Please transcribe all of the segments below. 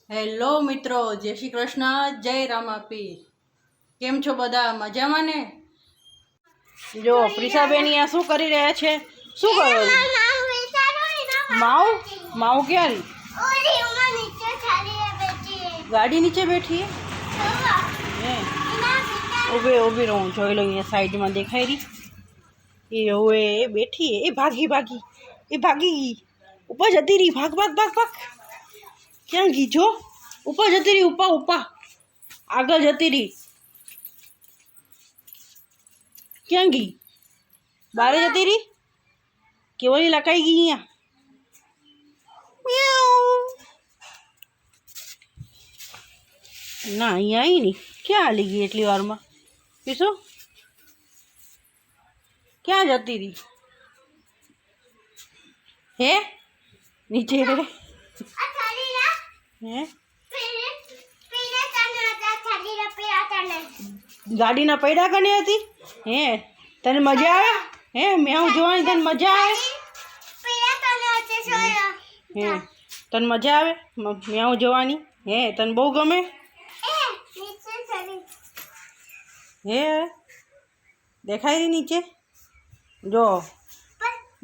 Hello મિત્રો, જય શ્રી કૃષ્ણ, જય રામાપીર। કેમ છો બધા? મજામાં ને? જો પ્રિસાબેન આ શું કરી રહ્યા છે? શું કરો? માઉ માઉ ક્યાં ગાડી નીચે બેઠી હે? ઊભી ઊભી રહું, જોઈ લો અહીંયા સાઈડમાં દેખાઈ રહી એ હવે બેઠી એ ભાગી ગઈ ઉપર જતી રહી। ભાગ ક્યાં ગઈ? જો ઉપર જતી રહી, ઉપા આગળ જતી રહી। ક્યાં ગઈ? બારે જતી રહી કે ઓલી લકાઈ ગઈ? અહીંયા ના, અહીંયા આવી નહીં। ક્યાં હાલી ગઈ એટલી વારમાં? પીશું ક્યાં જતી રહી? હે નીચે હે ગાડીના પૈડા કને હતી હે? તને મજા આવે હે? મેં જોવાની તને મજા આવે હે? તને મજા આવે મેં જોવાની હે? તને બહુ ગમે હે? દેખાય રહી નીચે? જો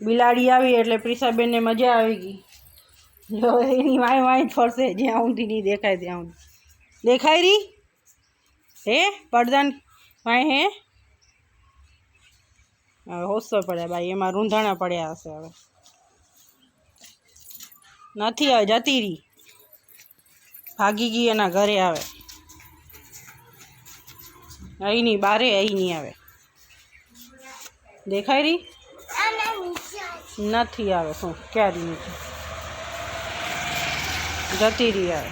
બિલાડી આવી એટલે પ્રિસાબેનને મજા આવી ગઈ। જો એની વાય જ ફરશે જ્યાં ઊંધી નહીં દેખાય ત્યાં ઊંધી। દેખાય રહી હે? પડદાની વાય હે? હવે હોસ્સો પડ્યા ભાઈ, એમાં રૂંધાણા પડ્યા હશે। હવે નથી, હવે જતી રહી, ભાગી ગઈ એના ઘરે। આવે અહીં નહીં, બારે અહીં નહીં આવે। દેખાય રહી નથી? આવે શું ક્યારે નીચે જતી રહી? આવે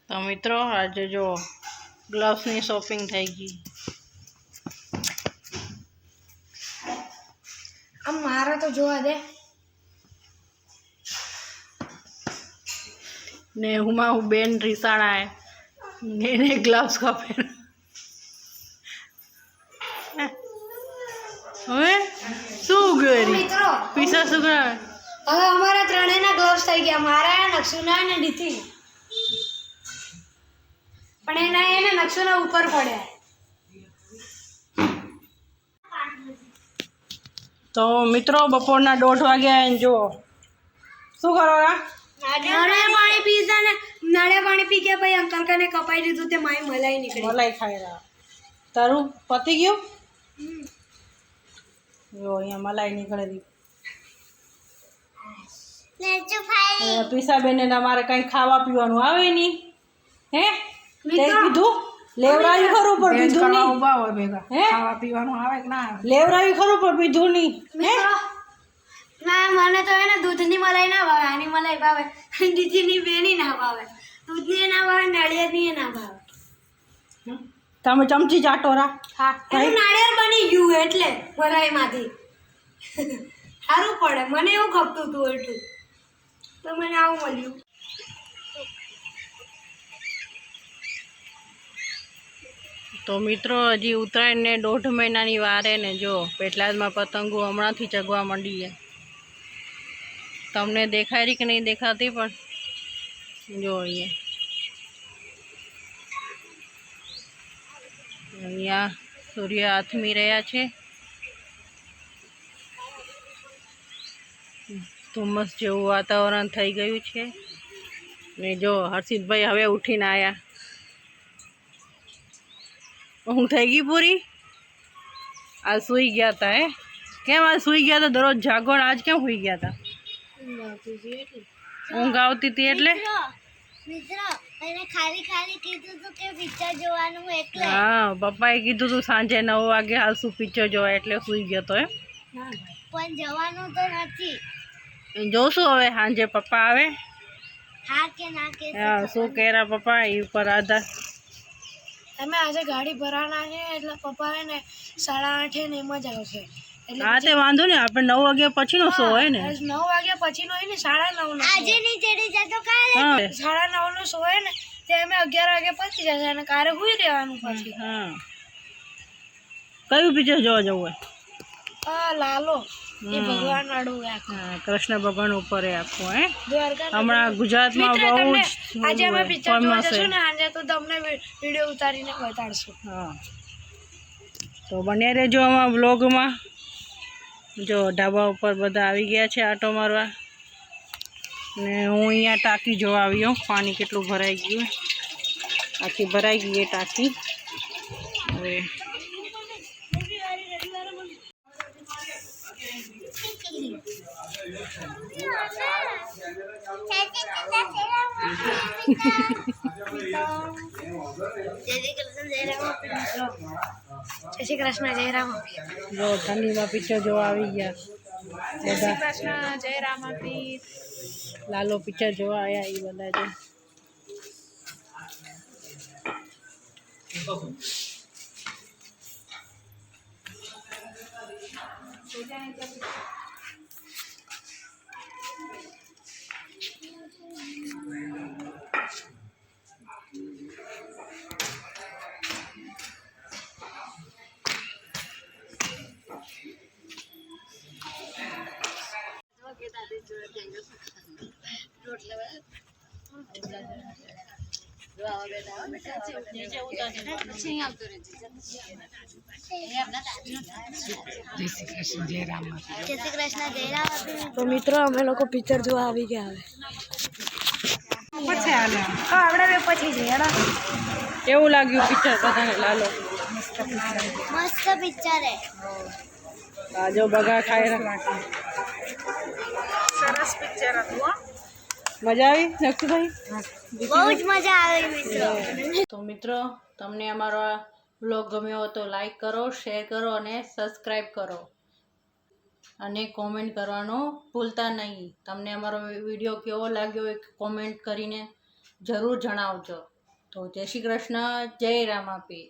તો મિત્રો આજે જો ગ્લવ્સની શોપિંગ થઈ ગઈ। આમ મારા તો જોવા દે ને હું બેન રીસાણા એને ગ્લવ્સ ખપે। હવે શું ગયું પીસા શું કરે? હવે અમારા ત્રણેયના ગ્લોવ્સ થઈ ગયા, મારા નક્ષુના ને નીતિ, પણ એને નક્ષુના ઉપર પડ્યા। તો મિત્રો બપોરના 1:30 વાગ્યા એને જો શું કરો? પાણી પીધા ને નળે પાણી પી ગયા ભાઈ, અંકલ કને કપાઈ દીધું તે માય મલાઈ નીકળી, મલાઈ ખાઈ રહ્યા। તારું પતી ગયું? જો અહીંયા મલાઈ નીકળેલી। પીસાબેન ને અમારે કઈ ખાવા પીવાનું આવે નહીં હે? તે કીધું લેવરાયું ખરું પણ પીધું નહીં હે? ખાવા પીવાનું આવે કે ના આવે? લેવરાયું ખરું પણ પીધું નહીં હે? ના, મને તો એને દૂધની મલાઈ ના ભાવે, આની મલાઈ ભાવે, દીદીની બેની ના ભાવે, દૂધની ના ભાવે, નાળિયેરની ના ભાવે। તમે ચમચી ચાટો રા? હા, એનું નાળિયેર બની ગયું એટલે મલાઈમાંથી સારું પડે। મને એવું ગમતું હતું એટલું, તો મને આવું મળ્યું। તો મિત્રો હજી ઉત્તરાયણને 1.5 મહિનાની વાર હે ને જો પેટલાદમાં પતંગો હમણાંથી ચગવા માંડી છે। તમને દેખાય રહી કે નહીં દેખાતી? પણ જો અહીંયા સૂર્ય આથમી રહ્યા છે। ધુમ્મસ જેવું વાતાવરણ થઈ ગયું છે ને જો હર્ષિતભાઈ હવે ઉઠીને આવ્યા। ઊંઘ થઈ ગઈ પૂરી? આજ સૂઈ ગયા હતા હે? કેમ આજ સૂઈ ગયા હતા? દરરોજ જાગો, આજ કેમ સૂઈ ગયા હતા? ઊંઘ આવતી હતી એટલે? હા, પપ્પાએ કીધું તું સાંજે 9 વાગે હાલશું પિક્ચર જોવા, એટલે સૂઈ ગયો તો એમ? પણ જવાનું તો નથી, જોશું હવે સાંજે પપ્પા આવે। હા કે ના કે શું કહેરા પપ્પા એ ઉપર આધાર। અમે આજે ગાડી ભરાના છે એટલે પપ્પા હે ને 8:30 ને એમ જ આવશે। હા તે વાંધો ને, આપણે 9 વાગ્યા પછીનો શો હોય ને? 9 વાગ્યા પછીનો હોય ને, 9:30 નો આજે નહીં ચડી જતો, કાલે 9:30 નો શો હોય ને, તે અમે 11 વાગે પહોંચી જશે અને કારે હુઈ રહેવાનું પછી। હા, કયું પિક્ચર જોવા જવું હોય? લાલો। એ ભગવાન વાળું આખું. હા, કૃષ્ણ ભગવાન ઉપર એ આખું હે દ્વારકા હમણાં ગુજરાતમાં મિત્ર, બહુ તમને જ આજે અમે પિક્ચર જોવા famous છે. જશું ને આજે તો તમને વિડીયો ઉતારીને બતાડશું. હા તો બન્યા રહેજો આમાં વ્લોગમાં. જો ઢાબા ઉપર બધા આવી ગયા છે આટો મારવા ને હું અહીંયા ટાંકી જોવા આવ્યો પાણી કેટલું ભરાઈ ગયું આખી ભરાઈ ગઈ એ ટાંકી. હવે જય શ્રી કૃષ્ણ જય રામ. જો ઠંડીમાં પિક્ચર જોવા આવી ગયા જય શ્રી બધા. કૃષ્ણ જય રામાપીર. લાલો પિક્ચર જોવા આવ્યા એ બધા જો. તો મિત્રો અમે લોકો પિક્ચર જોવા આવી ગયા હવે. આપણે બે પછી જઈએ. કેવું લાગ્યું પિક્ચર બધાને લાલો? મસ્ત પિક્ચર હે. જો બગા ખાઈ રહ્યા. સરસ પિક્ચર હતું. મજા આવી નક્ષુભાઈ? બહુ જ મજા આવી મિત્રો. તો મિત્રો તમને અમારો વ્લોગ ગમ્યો હોય તો લાઈક કરો, શેર કરો અને સબસ્ક્રાઈબ કરો અને કોમેન્ટ કરવાનું ભૂલતા નહીં. તમને અમારો વિડીયો કેવો લાગ્યો એ કોમેન્ટ કરીને જરૂર જણાવજો. તો જય શ્રી કૃષ્ણ, જય રામાપીર.